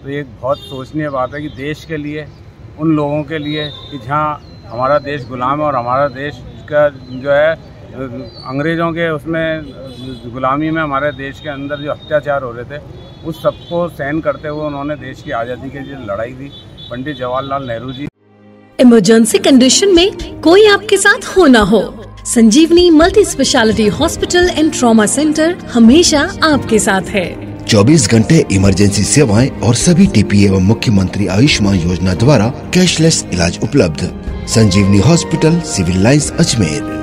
तो ये बहुत सोचनीय बात है कि देश के लिए, उन लोगों के लिए कि जहाँ हमारा देश गुलाम है और हमारा देश का जो है अंग्रेज़ों के उसमें गुलामी में हमारे देश के अंदर जो अत्याचार हो रहे थे उस सबको सहन करते हुए उन्होंने देश की आज़ादी के लिए लड़ाई दी। पंडित जवाहरलाल नेहरू जी। इमरजेंसी कंडीशन में कोई आपके साथ हो ना हो, Sanjeevani multi speciality hospital and trauma centre हमेशा आपके साथ है। 24 घंटे इमरजेंसी सेवाएं और सभी टीपी एवं मुख्यमंत्री आयुष्मान योजना द्वारा कैशलेस इलाज उपलब्ध। Sanjeevani hospital, Civil Lines, Ajmer.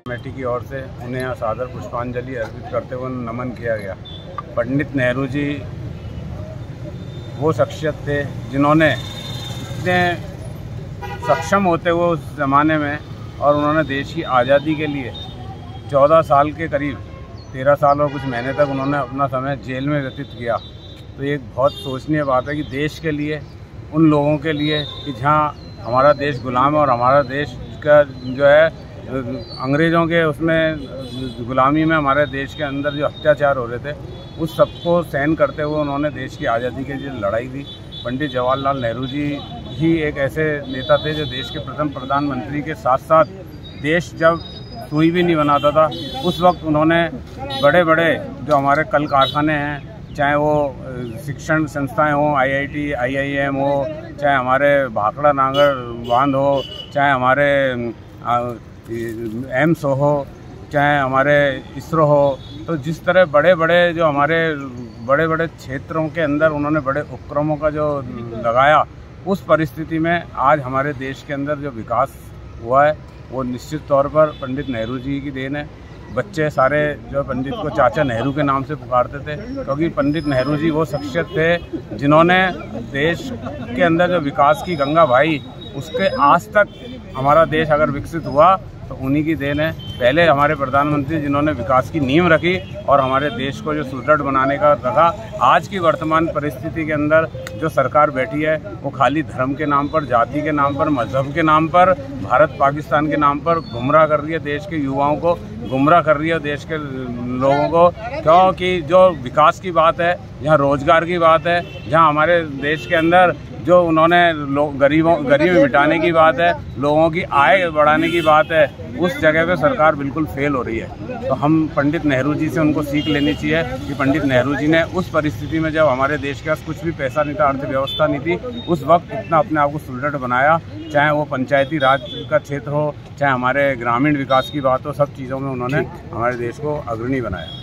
Committee की ओर से उन्हें सादर पुष्पांजलि अर्पित करते हुए नमन किया गया। पंडित नेहरू जी वो शख्सियत थे जिन्होंने इतने सक्षम होते हुए उस ज़माने में और उन्होंने देश की आज़ादी के लिए 14 साल के करीब 13 साल और कुछ महीने तक उन्होंने अपना समय जेल में व्यतीत किया। तो ये एक बहुत सोचनीय बात है कि देश के लिए, उन लोगों के लिए कि जहाँ हमारा देश गुलाम है और हमारा देश का जो है अंग्रेज़ों के उसमें गुलामी में हमारे देश के अंदर जो अत्याचार हो रहे थे उस सबको सहन करते हुए उन्होंने देश की आज़ादी के लिए लड़ाई दी। पंडित जवाहरलाल नेहरू जी ही एक ऐसे नेता थे जो देश के प्रथम प्रधानमंत्री के साथ साथ देश जब सुई भी नहीं बनाता था उस वक्त उन्होंने बड़े बड़े जो हमारे कल कारखाने हैं, चाहे वो शिक्षण संस्थाएं हों, IIT, IIM हो, चाहे हमारे भाखड़ा नांगर बांध हो, चाहे हमारे एम्स हो, चाहे हमारे इसरो हो, तो जिस तरह बड़े बड़े जो हमारे बड़े बड़े क्षेत्रों के अंदर उन्होंने बड़े उपक्रमों का जो लगाया, उस परिस्थिति में आज हमारे देश के अंदर जो विकास हुआ है वो निश्चित तौर पर पंडित नेहरू जी की देन है। बच्चे सारे जो पंडित को चाचा नेहरू के नाम से पुकारते थे क्योंकि पंडित नेहरू जी वो शख्सियत थे जिन्होंने देश के अंदर जो विकास की गंगा बहाई, उसके आज तक हमारा देश अगर विकसित हुआ तो उन्हीं की देन है। पहले हमारे प्रधानमंत्री जिन्होंने विकास की नींव रखी और हमारे देश को जो सुदृढ़ बनाने का रखा। आज की वर्तमान परिस्थिति के अंदर जो सरकार बैठी है वो खाली धर्म के नाम पर, जाति के नाम पर, मजहब के नाम पर, भारत पाकिस्तान के नाम पर गुमराह कर रही है, देश के युवाओं को गुमराह कर रही है, देश के लोगों को। क्योंकि जो विकास की बात है, जहाँ रोजगार की बात है, जहाँ हमारे देश के अंदर जो उन्होंने गरीबी मिटाने की बात है, लोगों की आय बढ़ाने की बात है, उस जगह पे सरकार बिल्कुल फेल हो रही है। तो हम पंडित नेहरू जी से उनको सीख लेनी चाहिए कि पंडित नेहरू जी ने उस परिस्थिति में जब हमारे देश के पास कुछ भी पैसा नहीं था, अर्थव्यवस्था नहीं थी, उस वक्त इतना अपने आप को सुदृढ़ बनाया। चाहे वो पंचायती राज का क्षेत्र हो, चाहे हमारे ग्रामीण विकास की बात हो, सब चीज़ों में उन्होंने हमारे देश को अग्रणी बनाया।